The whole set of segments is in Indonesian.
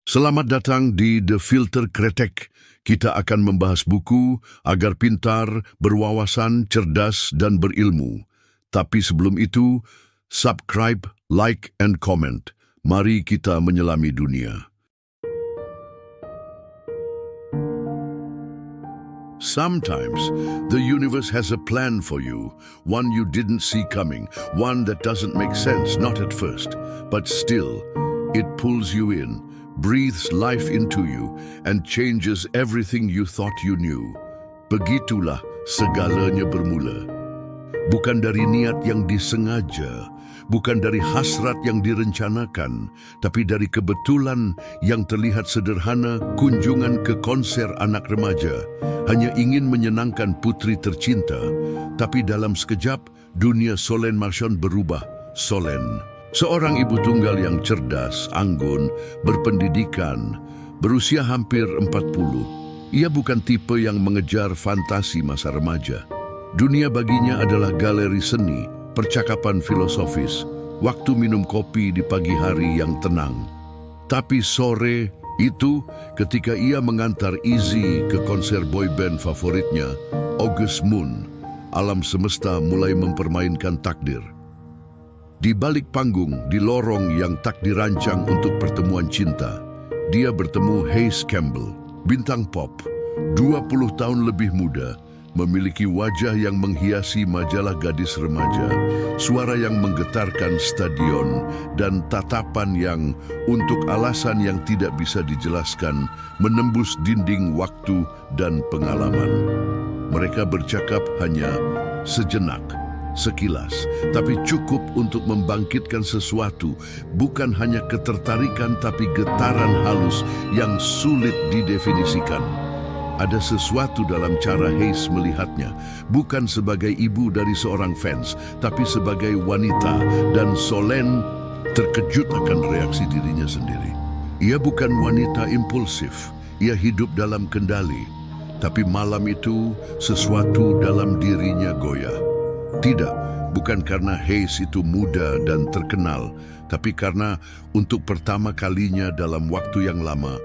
Selamat datang di The Filter Kretek. Kita akan membahas buku agar pintar, berwawasan, cerdas, dan berilmu. Tapi sebelum itu, subscribe, like, and comment. Mari kita menyelami dunia. Sometimes, the universe has a plan for you, one you didn't see coming, one that doesn't make sense, not at first, but still, it pulls you in, breathes life into you, and changes everything you thought you knew. Begitulah segalanya bermula. Bukan dari niat yang disengaja, bukan dari hasrat yang direncanakan, tapi dari kebetulan yang terlihat sederhana kunjungan ke konser anak remaja. Hanya ingin menyenangkan putri tercinta, tapi dalam sekejap dunia Solène Marchand berubah. Solène, seorang ibu tunggal yang cerdas, anggun, berpendidikan, berusia hampir 40. Ia bukan tipe yang mengejar fantasi masa remaja. Dunia baginya adalah galeri seni, percakapan filosofis, waktu minum kopi di pagi hari yang tenang. Tapi sore itu, ketika ia mengantar Izzy ke konser boyband favoritnya, August Moon, alam semesta mulai mempermainkan takdir. Di balik panggung, di lorong yang tak dirancang untuk pertemuan cinta, dia bertemu Hayes Campbell, bintang pop, 20 tahun lebih muda, memiliki wajah yang menghiasi majalah gadis remaja, suara yang menggetarkan stadion, dan tatapan yang, untuk alasan yang tidak bisa dijelaskan, menembus dinding waktu dan pengalaman. Mereka bercakap hanya sejenak, sekilas, tapi cukup untuk membangkitkan sesuatu, bukan hanya ketertarikan tapi getaran halus yang sulit didefinisikan. Ada sesuatu dalam cara Hayes melihatnya, bukan sebagai ibu dari seorang fans, tapi sebagai wanita, dan Solène terkejut akan reaksi dirinya sendiri. Ia bukan wanita impulsif, ia hidup dalam kendali, tapi malam itu sesuatu dalam dirinya goyah. Tidak, bukan karena Hayes itu muda dan terkenal, tapi karena untuk pertama kalinya dalam waktu yang lama,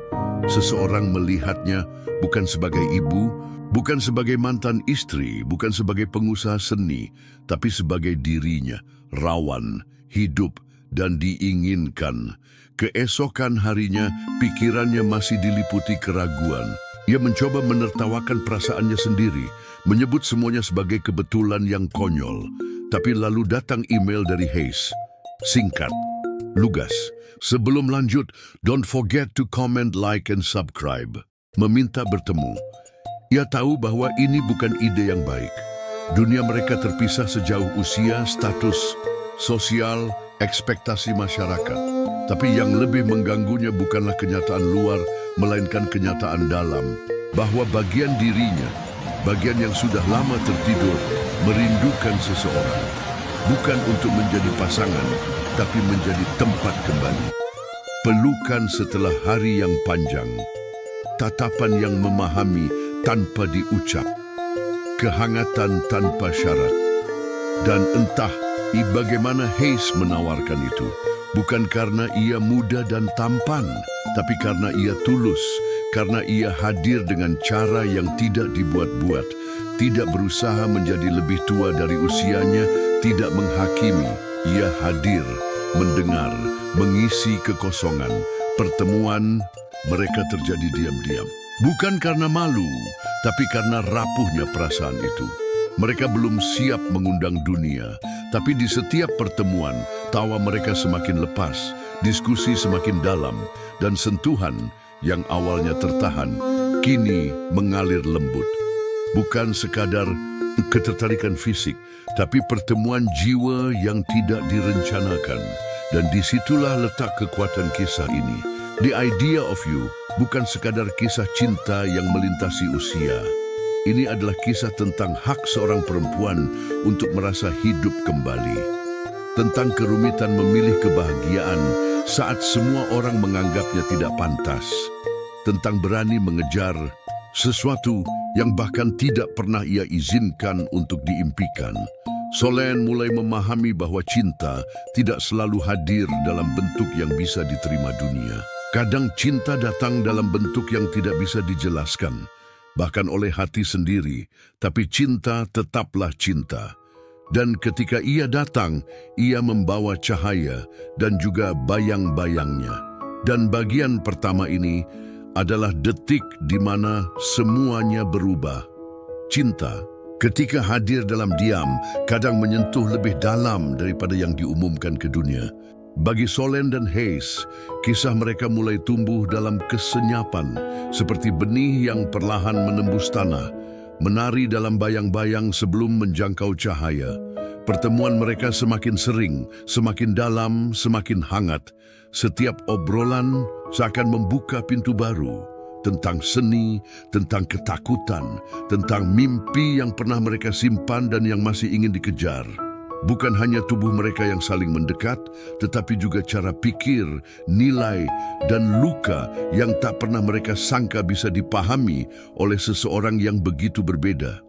seseorang melihatnya bukan sebagai ibu, bukan sebagai mantan istri, bukan sebagai pengusaha seni, tapi sebagai dirinya, rawan, hidup, dan diinginkan. Keesokan harinya, pikirannya masih diliputi keraguan. Ia mencoba menertawakan perasaannya sendiri, menyebut semuanya sebagai kebetulan yang konyol. Tapi lalu datang email dari Hayes. Singkat, lugas. Sebelum lanjut, don't forget to comment, like, and subscribe. Meminta bertemu. Ia tahu bahwa ini bukan ide yang baik. Dunia mereka terpisah sejauh usia, status sosial, ekspektasi masyarakat. Tapi yang lebih mengganggunya bukanlah kenyataan luar, melainkan kenyataan dalam. Bahwa bagian dirinya, bagian yang sudah lama tertidur, merindukan seseorang. Bukan untuk menjadi pasangan, tapi menjadi tempat kembali. Pelukan setelah hari yang panjang. Tatapan yang memahami tanpa diucap. Kehangatan tanpa syarat. Dan entah bagaimana Hayes menawarkan itu. Bukan karena ia muda dan tampan, tapi karena ia tulus. Karena ia hadir dengan cara yang tidak dibuat-buat. Tidak berusaha menjadi lebih tua dari usianya, tidak menghakimi. Ia hadir, mendengar, mengisi kekosongan. Pertemuan mereka terjadi diam-diam. Bukan karena malu, tapi karena rapuhnya perasaan itu. Mereka belum siap mengundang dunia, tapi di setiap pertemuan, tawa mereka semakin lepas, diskusi semakin dalam, dan sentuhan yang awalnya tertahan, kini mengalir lembut. Bukan sekadar ketertarikan fisik, tapi pertemuan jiwa yang tidak direncanakan. Dan disitulah letak kekuatan kisah ini. The Idea of You bukan sekadar kisah cinta yang melintasi usia. Ini adalah kisah tentang hak seorang perempuan untuk merasa hidup kembali. Tentang kerumitan memilih kebahagiaan saat semua orang menganggapnya tidak pantas. Tentang berani mengejar sesuatu yang bahkan tidak pernah ia izinkan untuk diimpikan. Solène mulai memahami bahwa cinta tidak selalu hadir dalam bentuk yang bisa diterima dunia. Kadang cinta datang dalam bentuk yang tidak bisa dijelaskan, bahkan oleh hati sendiri, tapi cinta tetaplah cinta. Dan ketika ia datang, ia membawa cahaya dan juga bayang-bayangnya. Dan bagian pertama ini adalah detik di mana semuanya berubah. Cinta, ketika hadir dalam diam, kadang menyentuh lebih dalam daripada yang diumumkan ke dunia. Bagi Solène dan Hayes, kisah mereka mulai tumbuh dalam kesenyapan, seperti benih yang perlahan menembus tanah, menari dalam bayang-bayang sebelum menjangkau cahaya. Pertemuan mereka semakin sering, semakin dalam, semakin hangat. Setiap obrolan seakan membuka pintu baru tentang seni, tentang ketakutan, tentang mimpi yang pernah mereka simpan dan yang masih ingin dikejar. Bukan hanya tubuh mereka yang saling mendekat, tetapi juga cara pikir, nilai, dan luka yang tak pernah mereka sangka bisa dipahami oleh seseorang yang begitu berbeda.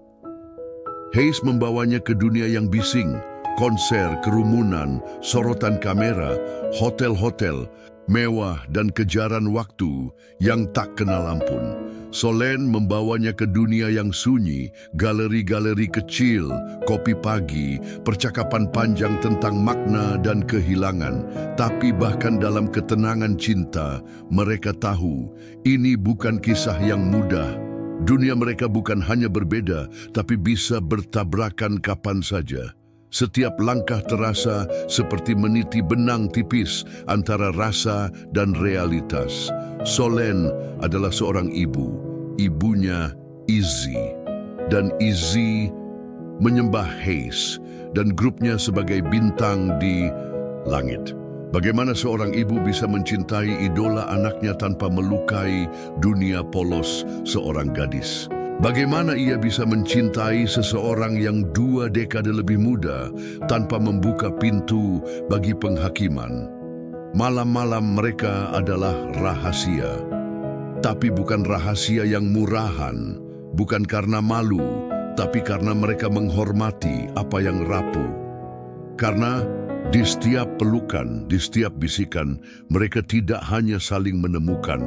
Hayes membawanya ke dunia yang bising, konser, kerumunan, sorotan kamera, hotel-hotel, mewah dan kejaran waktu yang tak kenal ampun. Solène membawanya ke dunia yang sunyi, galeri-galeri kecil, kopi pagi, percakapan panjang tentang makna dan kehilangan. Tapi bahkan dalam ketenangan cinta, mereka tahu ini bukan kisah yang mudah. Dunia mereka bukan hanya berbeda, tapi bisa bertabrakan kapan saja. Setiap langkah terasa seperti meniti benang tipis antara rasa dan realitas. Solène adalah seorang ibu, ibunya Izzy. Dan Izzy menyembah Hayes dan grupnya sebagai bintang di langit. Bagaimana seorang ibu bisa mencintai idola anaknya tanpa melukai dunia polos seorang gadis? Bagaimana ia bisa mencintai seseorang yang 2 dekade lebih muda tanpa membuka pintu bagi penghakiman? Malam-malam mereka adalah rahasia. Tapi bukan rahasia yang murahan, bukan karena malu, tapi karena mereka menghormati apa yang rapuh. Karena di setiap pelukan, di setiap bisikan, mereka tidak hanya saling menemukan,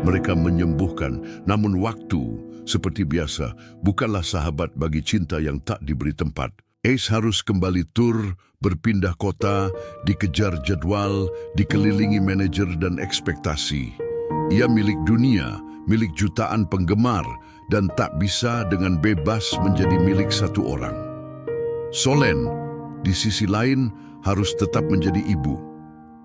mereka menyembuhkan. Namun waktu, seperti biasa, bukanlah sahabat bagi cinta yang tak diberi tempat. Hayes harus kembali tur, berpindah kota, dikejar jadwal, dikelilingi manajer dan ekspektasi. Ia milik dunia, milik jutaan penggemar, dan tak bisa dengan bebas menjadi milik satu orang. Solène, di sisi lain, harus tetap menjadi ibu,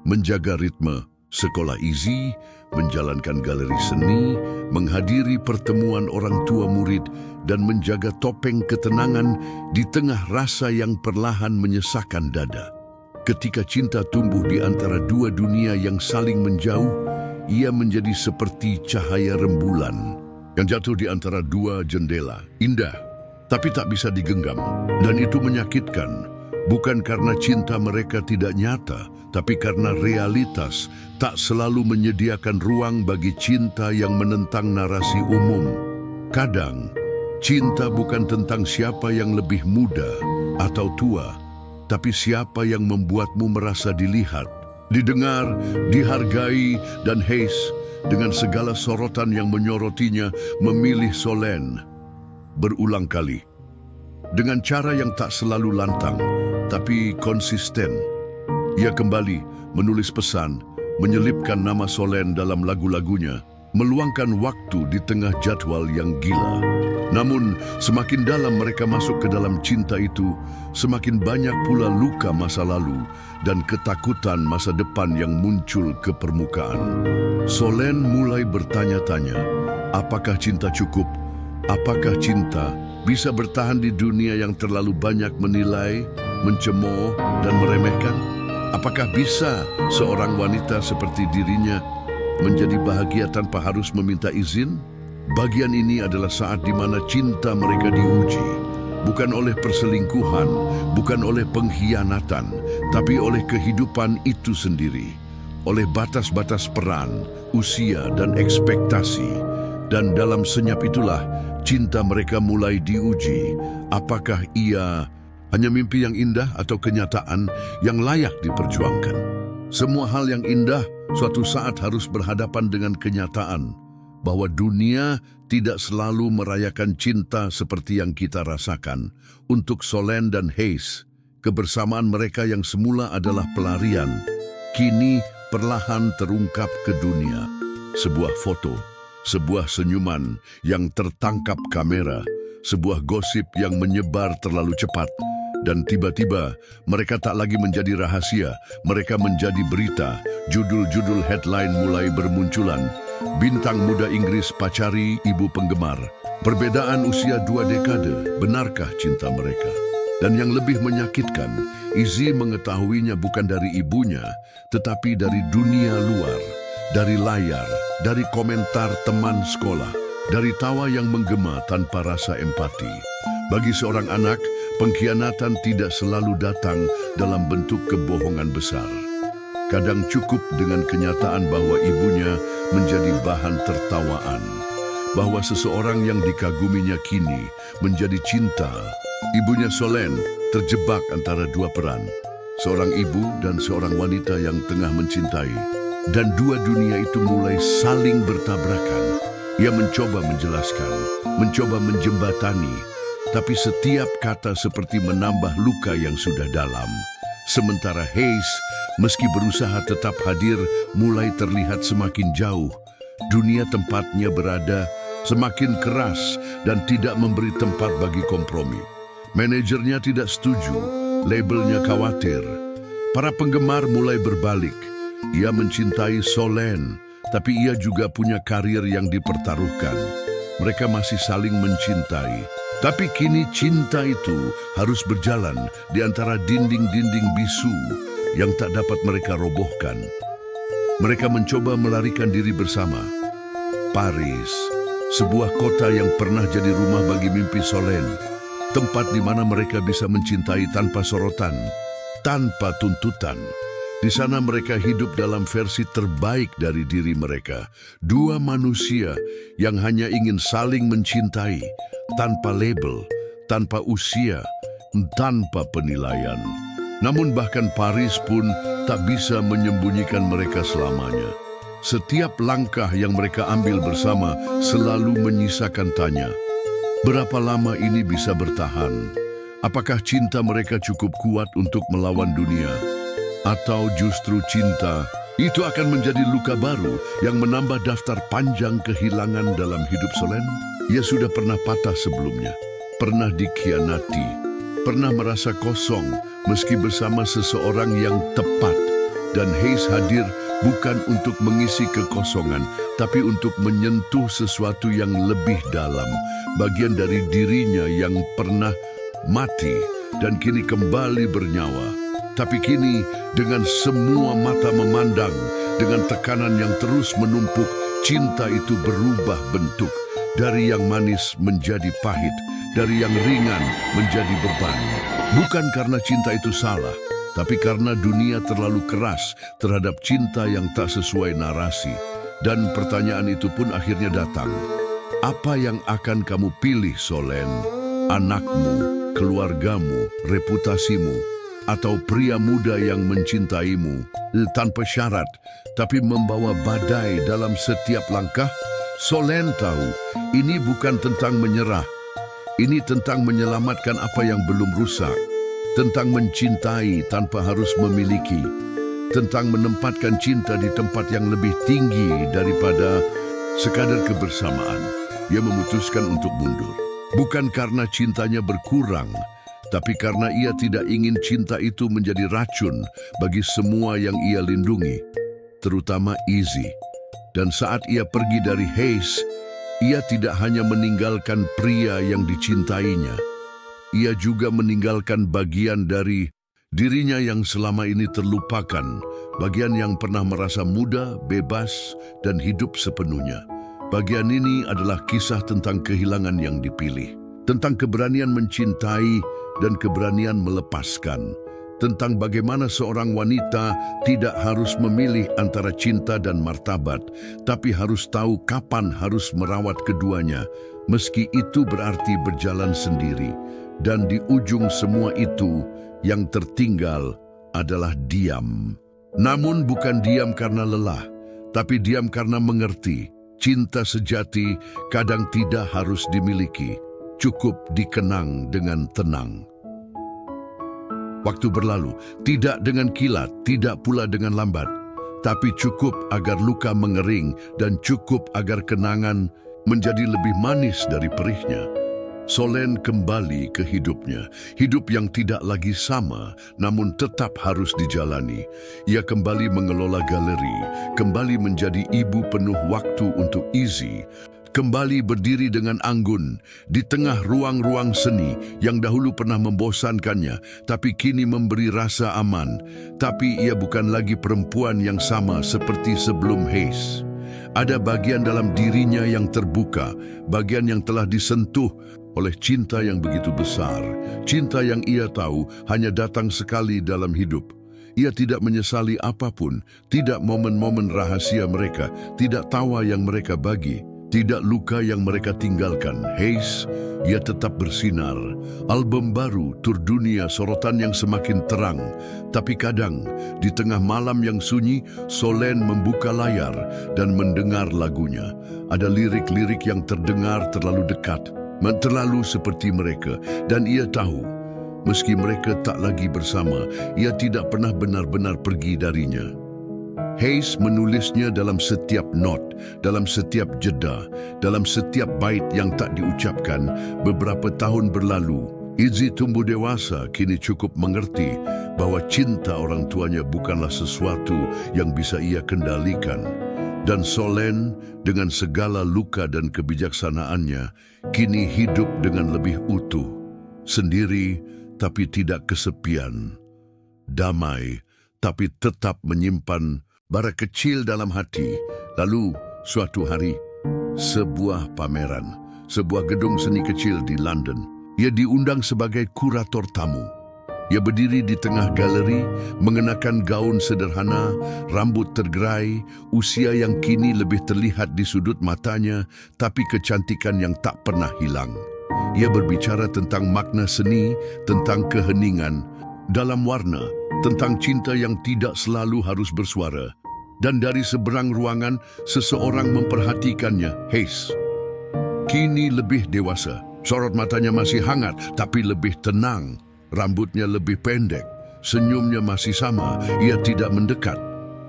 menjaga ritme sekolah Izzy, menjalankan galeri seni, menghadiri pertemuan orang tua murid, dan menjaga topeng ketenangan di tengah rasa yang perlahan menyesakkan dada. Ketika cinta tumbuh di antara 2 dunia yang saling menjauh, ia menjadi seperti cahaya rembulan yang jatuh di antara 2 jendela. Indah, tapi tak bisa digenggam, dan itu menyakitkan. Bukan karena cinta mereka tidak nyata, tapi karena realitas tak selalu menyediakan ruang bagi cinta yang menentang narasi umum. Kadang, cinta bukan tentang siapa yang lebih muda atau tua, tapi siapa yang membuatmu merasa dilihat, didengar, dihargai. Dan Hayes, dengan segala sorotan yang menyorotinya, memilih Solène berulang kali. Dengan cara yang tak selalu lantang, tapi konsisten. Ia kembali menulis pesan, menyelipkan nama Solène dalam lagu-lagunya, meluangkan waktu di tengah jadwal yang gila. Namun, semakin dalam mereka masuk ke dalam cinta itu, semakin banyak pula luka masa lalu dan ketakutan masa depan yang muncul ke permukaan. Solène mulai bertanya-tanya, apakah cinta cukup? Apakah cinta bisa bertahan di dunia yang terlalu banyak menilai, mencemooh, dan meremehkan? Apakah bisa seorang wanita seperti dirinya menjadi bahagia tanpa harus meminta izin? Bagian ini adalah saat di mana cinta mereka diuji, bukan oleh perselingkuhan, bukan oleh pengkhianatan, tapi oleh kehidupan itu sendiri, oleh batas-batas peran, usia, dan ekspektasi. Dan dalam senyap itulah cinta mereka mulai diuji. Apakah ia hanya mimpi yang indah atau kenyataan yang layak diperjuangkan? Semua hal yang indah suatu saat harus berhadapan dengan kenyataan bahwa dunia tidak selalu merayakan cinta seperti yang kita rasakan. Untuk Solène dan Hayes, kebersamaan mereka yang semula adalah pelarian, kini perlahan terungkap ke dunia. Sebuah foto, sebuah senyuman yang tertangkap kamera, sebuah gosip yang menyebar terlalu cepat, dan tiba-tiba mereka tak lagi menjadi rahasia, mereka menjadi berita. Judul-judul headline mulai bermunculan. Bintang muda Inggris pacari ibu penggemar. Perbedaan usia 2 dekade, benarkah cinta mereka? Dan yang lebih menyakitkan, Izzy mengetahuinya bukan dari ibunya, tetapi dari dunia luar, dari layar, dari komentar teman sekolah, dari tawa yang menggema tanpa rasa empati. Bagi seorang anak, pengkhianatan tidak selalu datang dalam bentuk kebohongan besar. Kadang cukup dengan kenyataan bahwa ibunya menjadi bahan tertawaan, bahwa seseorang yang dikaguminya kini menjadi cinta. Ibunya Solène terjebak antara dua peran, seorang ibu dan seorang wanita yang tengah mencintai. Dan dua dunia itu mulai saling bertabrakan. Ia mencoba menjelaskan, mencoba menjembatani, tapi setiap kata seperti menambah luka yang sudah dalam. Sementara Hayes, meski berusaha tetap hadir, mulai terlihat semakin jauh. Dunia tempatnya berada semakin keras dan tidak memberi tempat bagi kompromi. Manajernya tidak setuju, labelnya khawatir. Para penggemar mulai berbalik. Ia mencintai Solène, tapi ia juga punya karir yang dipertaruhkan. Mereka masih saling mencintai. Tapi kini cinta itu harus berjalan di antara dinding-dinding bisu yang tak dapat mereka robohkan. Mereka mencoba melarikan diri bersama. Paris, sebuah kota yang pernah jadi rumah bagi mimpi Solène. Tempat di mana mereka bisa mencintai tanpa sorotan, tanpa tuntutan. Di sana mereka hidup dalam versi terbaik dari diri mereka. Dua manusia yang hanya ingin saling mencintai, tanpa label, tanpa usia, tanpa penilaian. Namun bahkan Paris pun tak bisa menyembunyikan mereka selamanya. Setiap langkah yang mereka ambil bersama selalu menyisakan tanya. Berapa lama ini bisa bertahan? Apakah cinta mereka cukup kuat untuk melawan dunia? Atau justru cinta itu akan menjadi luka baru yang menambah daftar panjang kehilangan dalam hidup Solène? Ia sudah pernah patah sebelumnya, pernah dikhianati, pernah merasa kosong meski bersama seseorang yang tepat. Dan Hayes hadir bukan untuk mengisi kekosongan, tapi untuk menyentuh sesuatu yang lebih dalam, bagian dari dirinya yang pernah mati dan kini kembali bernyawa. Tapi kini dengan semua mata memandang, dengan tekanan yang terus menumpuk, cinta itu berubah bentuk. Dari yang manis menjadi pahit, dari yang ringan menjadi beban. Bukan karena cinta itu salah, tapi karena dunia terlalu keras terhadap cinta yang tak sesuai narasi. Dan pertanyaan itu pun akhirnya datang. Apa yang akan kamu pilih, Solène? Anakmu, keluargamu, reputasimu, atau pria muda yang mencintaimu tanpa syarat, tapi membawa badai dalam setiap langkah? Solène tahu, ini bukan tentang menyerah. Ini tentang menyelamatkan apa yang belum rusak. Tentang mencintai tanpa harus memiliki. Tentang menempatkan cinta di tempat yang lebih tinggi daripada sekadar kebersamaan. Ia memutuskan untuk mundur. Bukan karena cintanya berkurang, tapi karena ia tidak ingin cinta itu menjadi racun bagi semua yang ia lindungi, terutama Izzy. Dan saat ia pergi dari Hayes, ia tidak hanya meninggalkan pria yang dicintainya, ia juga meninggalkan bagian dari dirinya yang selama ini terlupakan, bagian yang pernah merasa muda, bebas, dan hidup sepenuhnya. Bagian ini adalah kisah tentang kehilangan yang dipilih, tentang keberanian mencintai dan keberanian melepaskan, tentang bagaimana seorang wanita tidak harus memilih antara cinta dan martabat, tapi harus tahu kapan harus merawat keduanya, meski itu berarti berjalan sendiri. Dan di ujung semua itu, yang tertinggal adalah diam. Namun bukan diam karena lelah, tapi diam karena mengerti. Cinta sejati kadang tidak harus dimiliki, cukup dikenang dengan tenang. Waktu berlalu, tidak dengan kilat, tidak pula dengan lambat, tapi cukup agar luka mengering dan cukup agar kenangan menjadi lebih manis dari perihnya. Solène kembali ke hidupnya, hidup yang tidak lagi sama, namun tetap harus dijalani. Ia kembali mengelola galeri, kembali menjadi ibu penuh waktu untuk Izzy, kembali berdiri dengan anggun di tengah ruang-ruang seni yang dahulu pernah membosankannya, tapi kini memberi rasa aman. Tapi ia bukan lagi perempuan yang sama seperti sebelum Hayes. Ada bagian dalam dirinya yang terbuka, bagian yang telah disentuh oleh cinta yang begitu besar. Cinta yang ia tahu hanya datang sekali dalam hidup. Ia tidak menyesali apapun, tidak momen-momen rahasia mereka, tidak tawa yang mereka bagi, tidak luka yang mereka tinggalkan. Hayes, ia tetap bersinar. Album baru, tur dunia, sorotan yang semakin terang. Tapi kadang, di tengah malam yang sunyi, Solène membuka layar dan mendengar lagunya. Ada lirik-lirik yang terdengar terlalu dekat, terlalu seperti mereka. Dan ia tahu, meski mereka tak lagi bersama, ia tidak pernah benar-benar pergi darinya. Hayes menulisnya dalam setiap not, dalam setiap jeda, dalam setiap bait yang tak diucapkan. Beberapa tahun berlalu, Izzy tumbuh dewasa, kini cukup mengerti bahwa cinta orang tuanya bukanlah sesuatu yang bisa ia kendalikan. Dan Solène, dengan segala luka dan kebijaksanaannya, kini hidup dengan lebih utuh, sendiri tapi tidak kesepian, damai tapi tetap menyimpan bara kecil dalam hati. Lalu, suatu hari, sebuah pameran, sebuah gedung seni kecil di London. Ia diundang sebagai kurator tamu. Ia berdiri di tengah galeri, mengenakan gaun sederhana, rambut tergerai, usia yang kini lebih terlihat di sudut matanya, tapi kecantikan yang tak pernah hilang. Ia berbicara tentang makna seni, tentang keheningan dalam warna, tentang cinta yang tidak selalu harus bersuara. Dan dari seberang ruangan, seseorang memperhatikannya. Hayes, kini lebih dewasa. Sorot matanya masih hangat, tapi lebih tenang. Rambutnya lebih pendek. Senyumnya masih sama. Ia tidak mendekat.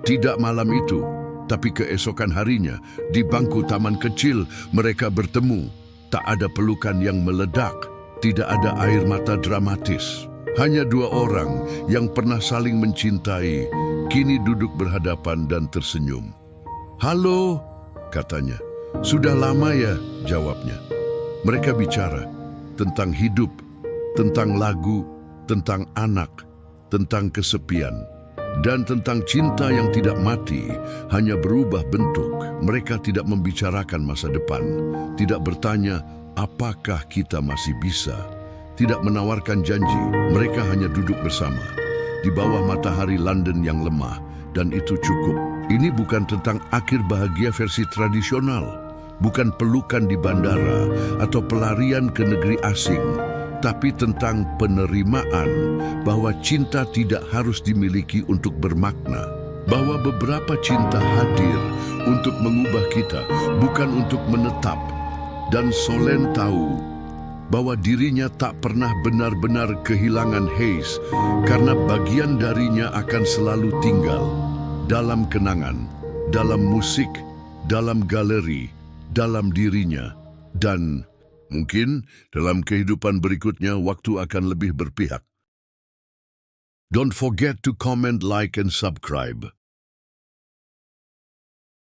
Tidak malam itu, tapi keesokan harinya, di bangku taman kecil, mereka bertemu. Tak ada pelukan yang meledak. Tidak ada air mata dramatis. Hanya dua orang yang pernah saling mencintai, kini duduk berhadapan dan tersenyum. "Halo," katanya. "Sudah lama ya," jawabnya. Mereka bicara tentang hidup, tentang lagu, tentang anak, tentang kesepian, dan tentang cinta yang tidak mati, hanya berubah bentuk. Mereka tidak membicarakan masa depan, tidak bertanya, apakah kita masih bisa, tidak menawarkan janji. Mereka hanya duduk bersama di bawah matahari London yang lemah, dan itu cukup. Ini bukan tentang akhir bahagia versi tradisional, bukan pelukan di bandara atau pelarian ke negeri asing, tapi tentang penerimaan bahwa cinta tidak harus dimiliki untuk bermakna, bahwa beberapa cinta hadir untuk mengubah kita, bukan untuk menetap. Dan Solène tahu bahwa dirinya tak pernah benar-benar kehilangan Hayes, karena bagian darinya akan selalu tinggal dalam kenangan, dalam musik, dalam galeri, dalam dirinya, dan mungkin dalam kehidupan berikutnya waktu akan lebih berpihak. Don't forget to comment, like, and subscribe.